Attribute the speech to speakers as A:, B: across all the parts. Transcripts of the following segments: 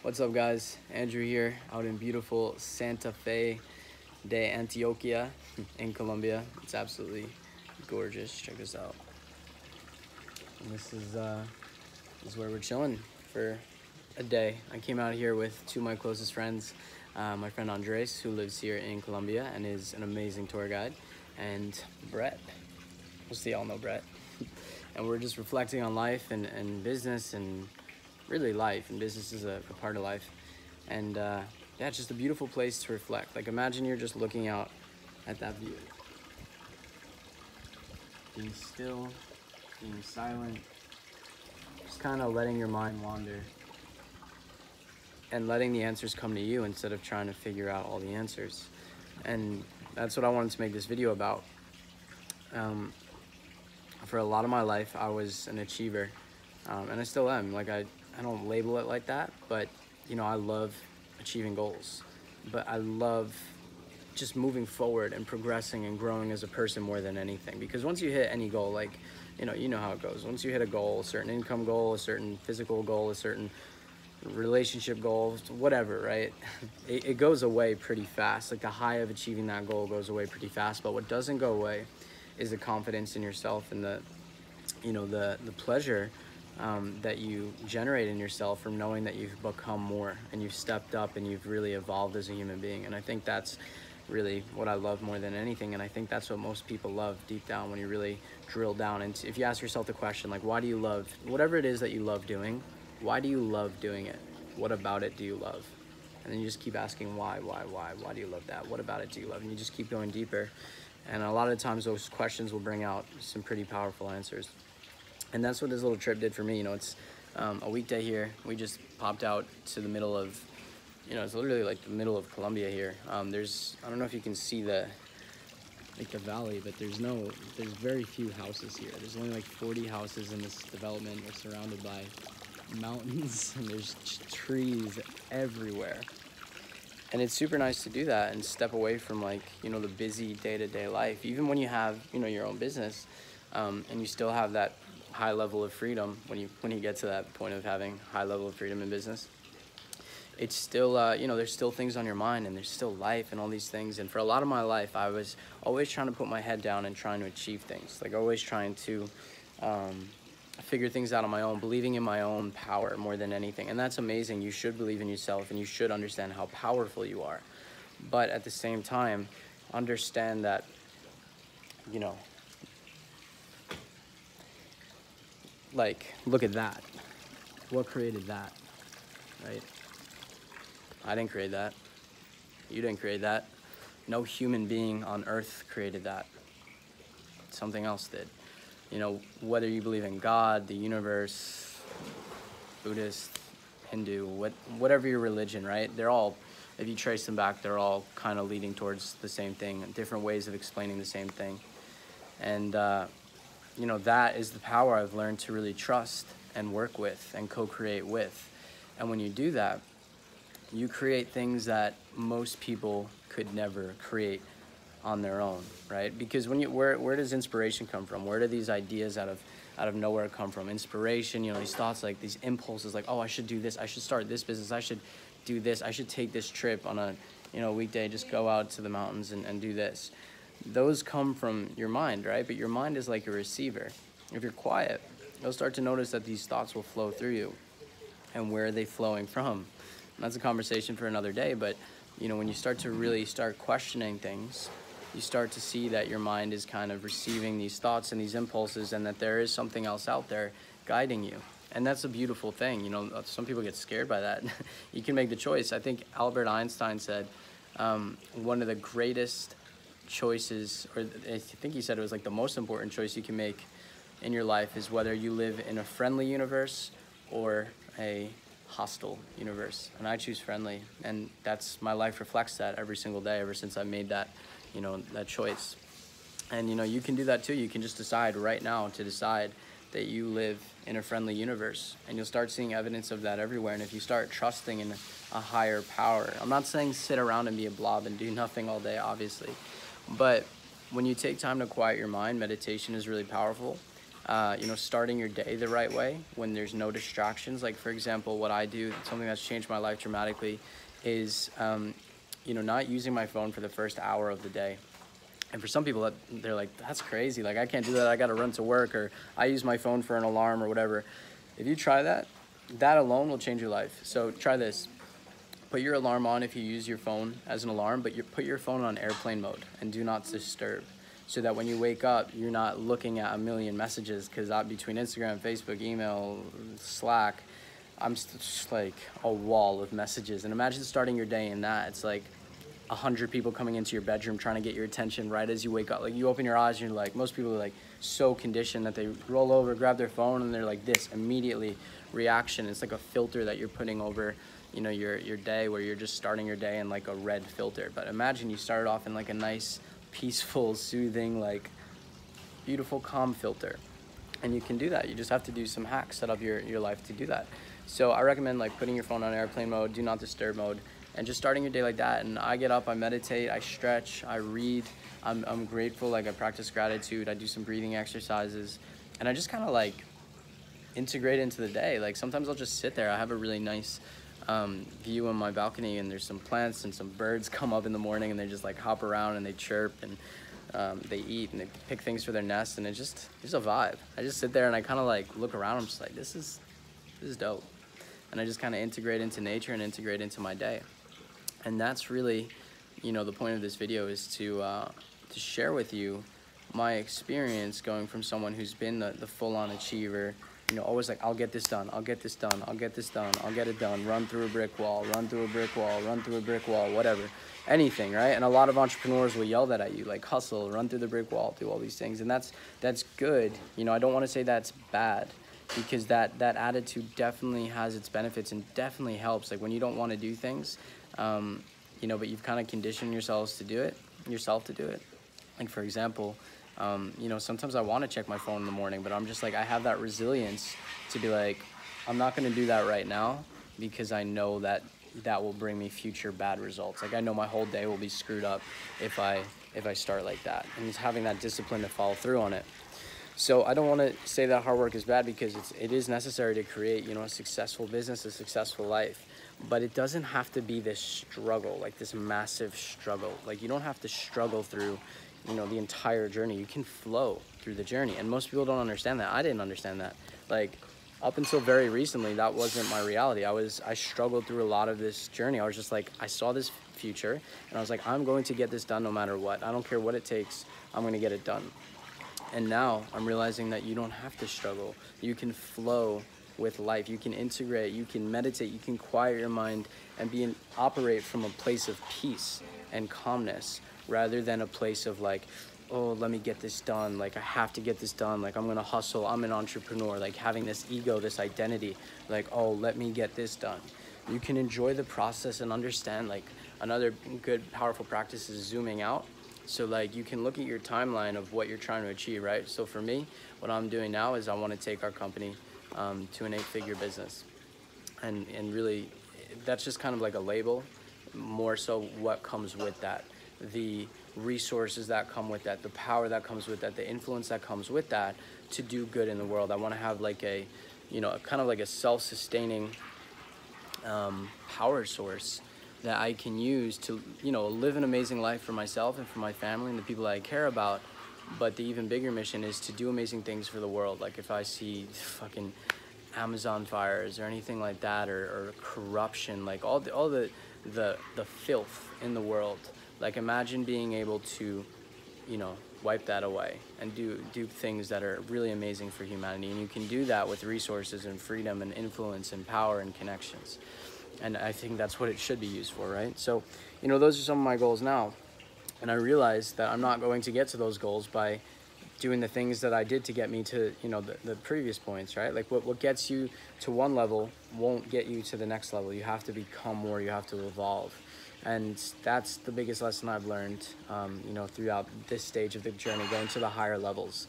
A: What's up, guys? Andrew here, out in beautiful Santa Fe de Antioquia in Colombia. It's absolutely gorgeous. Check this out. And this is where we're chilling for a day. I came out here with two of my closest friends, my friend Andres, who lives here in Colombia and is an amazing tour guide, and Brett. Most of y'all know Brett. And we're just reflecting on life and business, and really life, and business is a part of life. And yeah, it's just a beautiful place to reflect. Like, imagine you're just looking out at that view, being still, being silent, just kind of letting your mind wander and letting the answers come to you instead of trying to figure out all the answers. And that's what I wanted to make this video about. For a lot of my life, I was an achiever, and I still am. Like, I don't label it like that, but you know, I love achieving goals, but I love just moving forward and progressing and growing as a person more than anything. Because once you hit any goal, like, you know how it goes. Once you hit a goal, a certain income goal, a certain physical goal, a certain relationship goal, whatever, right? It goes away pretty fast. Like, the high of achieving that goal goes away pretty fast. But what doesn't go away is the confidence in yourself and the pleasure that you generate in yourself from knowing that you've become more and you've stepped up and you've really evolved as a human being. And I think that's really what I love more than anything. And I think that's what most people love deep down when you really drill down. And if you ask yourself the question, like, why do you love whatever it is that you love doing? Why do you love doing it? What about it do you love? And then you just keep asking why do you love that? What about it do you love? And you just keep going deeper. And a lot of times those questions will bring out some pretty powerful answers. And that's what this little trip did for me. You know, it's a weekday here. We just popped out to the middle of, it's literally like the middle of Colombia here. I don't know if you can see the valley, but there's very few houses here. There's only like 40 houses in this development. We're surrounded by mountains and there's trees everywhere. And it's super nice to do that and step away from, like, the busy day-to-day life. Even when you have, your own business, and you still have that high level of freedom, when you get to that point of having high level of freedom in business, it's still, there's still things on your mind, and there's still life and all these things. And for a lot of my life, I was always trying to put my head down and trying to achieve things. Like, always trying to figure things out on my own, believing in my own power more than anything. And that's amazing. You should believe in yourself and you should understand how powerful you are. But at the same time, understand that, like, look at that. What created that, right? I didn't create that. You didn't create that. No human being on earth created that. Something else did. Whether you believe in God, the universe, Buddhist, Hindu, whatever your religion, right? They're all, if you trace them back, they're all kind of leading towards the same thing, different ways of explaining the same thing. And, that is the power I've learned to really trust and work with and co-create with. And when you do that, you create things that most people could never create on their own, right? Because where does inspiration come from? Where do these ideas out of nowhere come from? Inspiration, these thoughts, like these impulses, like, oh, I should do this, I should start this business, I should do this, I should take this trip on a weekday, just go out to the mountains and do this. Those come from your mind, right? But your mind is like a receiver. If you're quiet, you'll start to notice that these thoughts will flow through you. And where are they flowing from? And that's a conversation for another day. But when you start to really start questioning things, you start to see that your mind is kind of receiving these thoughts and these impulses, and that there is something else out there guiding you. And that's a beautiful thing. Some people get scared by that. You can make the choice. I think Albert Einstein said one of the greatest choices, or I think he said it was like the most important choice you can make in your life, is whether you live in a friendly universe or a hostile universe. And I choose friendly, and my life reflects that every single day ever since I made that that choice. And you can do that too. You can just decide right now to decide that you live in a friendly universe, and you'll start seeing evidence of that everywhere. And if you start trusting in a higher power, I'm not saying sit around and be a blob and do nothing all day, obviously, but when you take time to quiet your mind, meditation is really powerful. you know, starting your day the right way when there's no distractions. Like for example, what I do, something that's changed my life dramatically is, you know, not using my phone for the first hour of the day. And for some people, they're like, that's crazy. Like, I can't do that. I got to run to work, or I use my phone for an alarm or whatever. If you try that, that alone will change your life. So try this. Put your alarm on if you use your phone as an alarm, but put your phone on airplane mode and do not disturb, so that when you wake up, you're not looking at a million messages, because between Instagram, Facebook, email, Slack, I'm just like a wall of messages. And imagine starting your day in that. It's like 100 people coming into your bedroom trying to get your attention right as you wake up. Like, you open your eyes and you're like, most people are like so conditioned that they roll over, grab their phone, and they're like this immediately reaction. It's like a filter that you're putting over, you know, your day, where you're just starting your day in like a red filter. But imagine you started off in like a nice, peaceful, soothing, like beautiful, calm filter. And you can do that. You just have to do some hacks, set up your life to do that. So I recommend like putting your phone on airplane mode, do not disturb mode, and just starting your day like that. And I get up, I meditate, I stretch, I read, I'm grateful, like I practice gratitude, I do some breathing exercises, and I just kind of like integrate into the day. Like sometimes I'll just sit there. I have a really nice view on my balcony, and there's some plants and some birds come up in the morning, and they just like hop around and they chirp, and they eat and they pick things for their nest, and it's just a vibe. I just sit there and I kind of like look around. I'm just like, this is dope. And I just kind of integrate into nature and integrate into my day. And that's really, you know, the point of this video is to share with you my experience going from someone who's been the full-on achiever, you know, always like, I'll get this done, I'll get this done, I'll get this done, I'll get it done, run through a brick wall, run through a brick wall, run through a brick wall, whatever, anything, right? And a lot of entrepreneurs will yell that at you, like hustle, run through the brick wall, do all these things. And that's good. You know, I don't want to say that's bad, because that attitude definitely has its benefits and definitely helps. Like when you don't want to do things, you know, but you've kind of conditioned yourself to do it. Like for example, you know, sometimes I want to check my phone in the morning, but I'm just like, I have that resilience to be like, I'm not going to do that right now, because I know that will bring me future bad results. Like I know my whole day will be screwed up if I start like that, and just having that discipline to follow through on it. So I don't want to say that hard work is bad, because it is necessary to create, you know, a successful business, a successful life. But it doesn't have to be this struggle, like this massive struggle. Like you don't have to struggle through, you know, the entire journey. You can flow through the journey. And most people don't understand that. I didn't understand that. Like up until very recently, that wasn't my reality. I struggled through a lot of this journey. I was just like, I saw this future and I was like, I'm going to get this done no matter what. I don't care what it takes. I'm going to get it done. And now I'm realizing that you don't have to struggle. You can flow with life. You can integrate, you can meditate, you can quiet your mind and operate from a place of peace and calmness, rather than a place of like, oh, let me get this done. Like I have to get this done. Like I'm going to hustle. I'm an entrepreneur. Like having this ego, this identity, like, oh, let me get this done. You can enjoy the process and understand. Like another good, powerful practice is zooming out. So like you can look at your timeline of what you're trying to achieve, right? So for me, what I'm doing now is I want to take our company to an 8-figure business. And really, that's just kind of like a label, more so what comes with that. The resources that come with that, the power that comes with that, the influence that comes with that to do good in the world. I want to have like a, you know, kind of like a self-sustaining power source that I can use to, you know, live an amazing life for myself and for my family and the people that I care about. But the even bigger mission is to do amazing things for the world. Like if I see fucking Amazon fires or anything like that, or corruption, like all the filth in the world, like imagine being able to, you know, wipe that away and do things that are really amazing for humanity. And you can do that with resources and freedom and influence and power and connections. And I think that's what it should be used for, right? So, you know, those are some of my goals now. And I realized that I'm not going to get to those goals by doing the things that I did to get me to, you know, the previous points, right? Like what gets you to one level won't get you to the next level. You have to become more, you have to evolve. And that's the biggest lesson I've learned, you know, throughout this stage of the journey, going to the higher levels,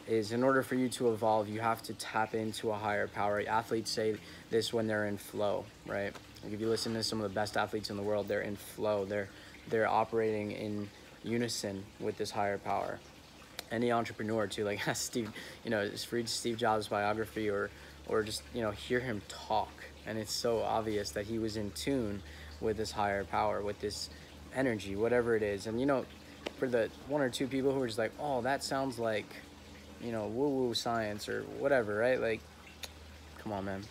A: is in order for you to evolve, you have to tap into a higher power. Athletes say this when they're in flow, right? Like if you listen to some of the best athletes in the world, they're in flow. They're operating in unison with this higher power. any entrepreneur to like Steve, just read Steve Jobs' biography, or just hear him talk, and it's so obvious that he was in tune with this higher power, with this energy, whatever it is. And for the one or two people who are just like, oh, that sounds like woo-woo science or whatever, right? Like, come on, man.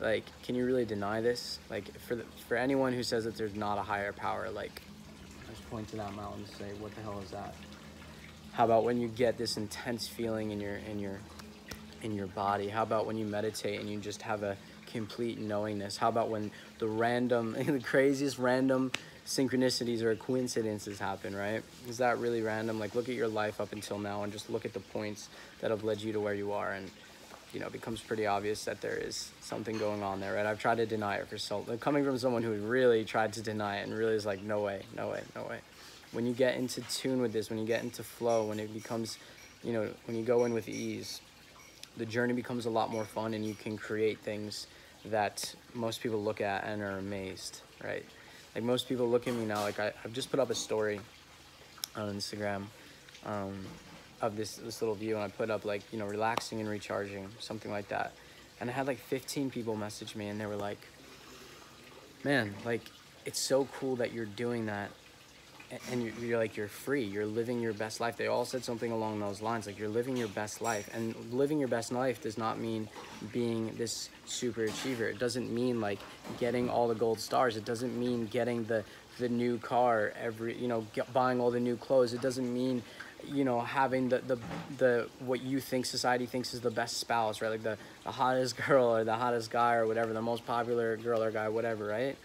A: Like, can you really deny this? Like, for anyone who says that there's not a higher power, like, just point to that mountain and say, what the hell is that? How about when you get this intense feeling in your body? How about when you meditate and you just have a complete knowingness? How about when the craziest random synchronicities or coincidences happen, right? Is that really random? Like, look at your life up until now and just look at the points that have led you to where you are, and it becomes pretty obvious that there is something going on there, right? I've tried to deny it for coming from someone who really tried to deny it and really is like, no way, no way, no way. When you get into tune with this, when you get into flow, when it becomes, when you go in with ease, the journey becomes a lot more fun, and you can create things that most people look at and are amazed, right? Like, most people look at me now, like I've just put up a story on Instagram, of this little view, and I put up like, relaxing and recharging, something like that. And I had like 15 people message me, and they were like, man, like, it's so cool that you're doing that, and you're like, you're free, you're living your best life. They all said something along those lines, like, you're living your best life. And living your best life does not mean being this super achiever. It doesn't mean like getting all the gold stars. It doesn't mean getting the new car buying all the new clothes. It doesn't mean having the what you think society thinks is the best spouse, right? Like the hottest girl or the hottest guy or whatever, the most popular girl or guy, whatever, right?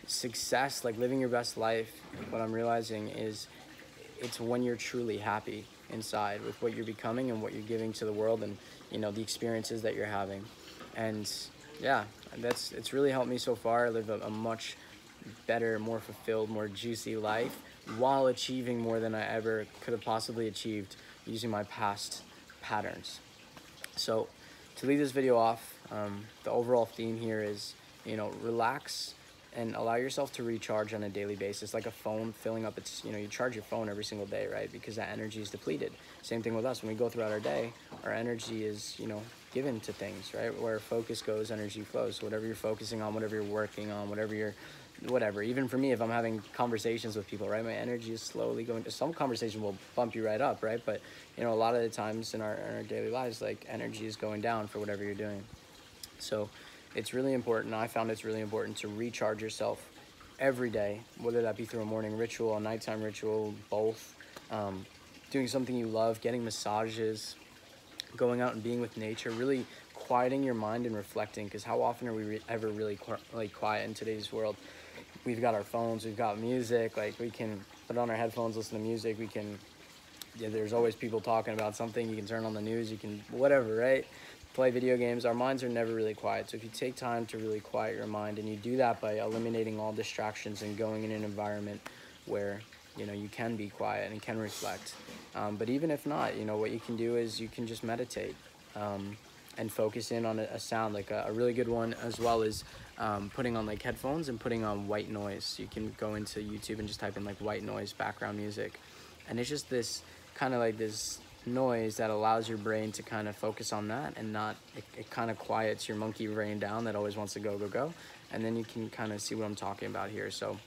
A: Success, like living your best life, what I'm realizing is it's when you're truly happy inside with what you're becoming and what you're giving to the world, and the experiences that you're having. And yeah, it's really helped me so far. I live a much better, more fulfilled, more juicy life while achieving more than I ever could have possibly achieved using my past patterns. So to leave this video off, the overall theme here is, relax and allow yourself to recharge on a daily basis, like a phone filling up its, you charge your phone every single day, right? Because that energy is depleted. Same thing with us. When we go throughout our day, our energy is, given to things, right? Where focus goes, energy flows. So whatever you're focusing on, whatever you're working on, whatever. Even for me, if I'm having conversations with people, right, my energy is slowly going to, some conversation will bump you right up, right? But, a lot of the times in our daily lives, like, energy is going down for whatever you're doing. So it's really important. I found it's really important to recharge yourself every day, whether that be through a morning ritual, a nighttime ritual, both. Doing something you love, getting massages, going out and being with nature, really quieting your mind and reflecting, because how often are we ever really quiet in today's world? We've got our phones, we've got music, like we can put on our headphones, listen to music, there's always people talking about something, you can turn on the news, you can whatever, right? Play video games. Our minds are never really quiet. So if you take time to really quiet your mind, and you do that by eliminating all distractions and going in an environment where you can be quiet and can reflect, but even if not, what you can do is you can just meditate, and focus in on a sound. Like a really good one as well is putting on like headphones and putting on white noise. You can go into YouTube and just type in like white noise background music, and it's just this kind of like this noise that allows your brain to kind of focus on that, and it kind of quiets your monkey brain down that always wants to go, and then you can kind of see what I'm talking about here. So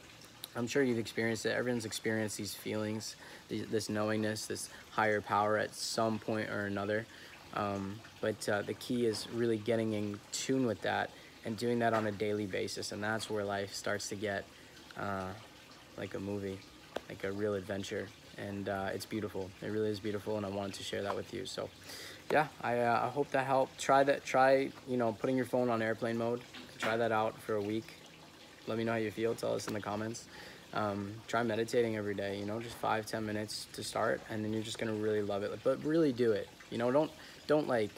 A: I'm sure you've experienced it. Everyone's experienced these feelings, this knowingness, this higher power at some point or another. But the key is really getting in tune with that and doing that on a daily basis, and that's where life starts to get like a movie, like a real adventure. And it's beautiful. It really is beautiful, and I wanted to share that with you. So yeah, I hope that helped. Try putting your phone on airplane mode. Try that out for a week. Let me know how you feel. Tell us in the comments. Try meditating every day, just 5-10 minutes to start, and then you're just gonna really love it. But really do it. Don't like,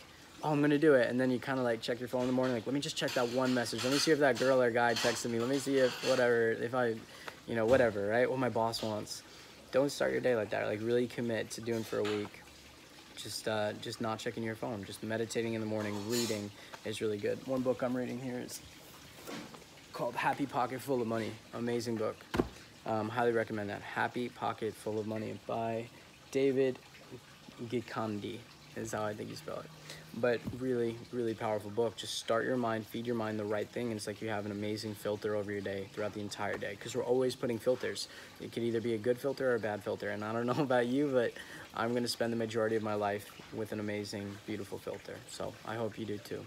A: oh, I'm gonna do it, and then you kind of like check your phone in the morning, like, let me just check that one message, let me see if that girl or guy texted me, let me see if I whatever, right, what my boss wants. Don't start your day like that. Like, really commit to doing for a week. Just not checking your phone. Just meditating in the morning. Reading is really good. One book I'm reading here is called Happy Pocket Full of Money. Amazing book. Highly recommend that. Happy Pocket Full of Money by David Gikandi is how I think you spell it. But really, really powerful book. Just start your mind, feed your mind the right thing, and it's like you have an amazing filter over your day throughout the entire day. Because we're always putting filters. It could either be a good filter or a bad filter. And I don't know about you, but I'm going to spend the majority of my life with an amazing, beautiful filter. So I hope you do too.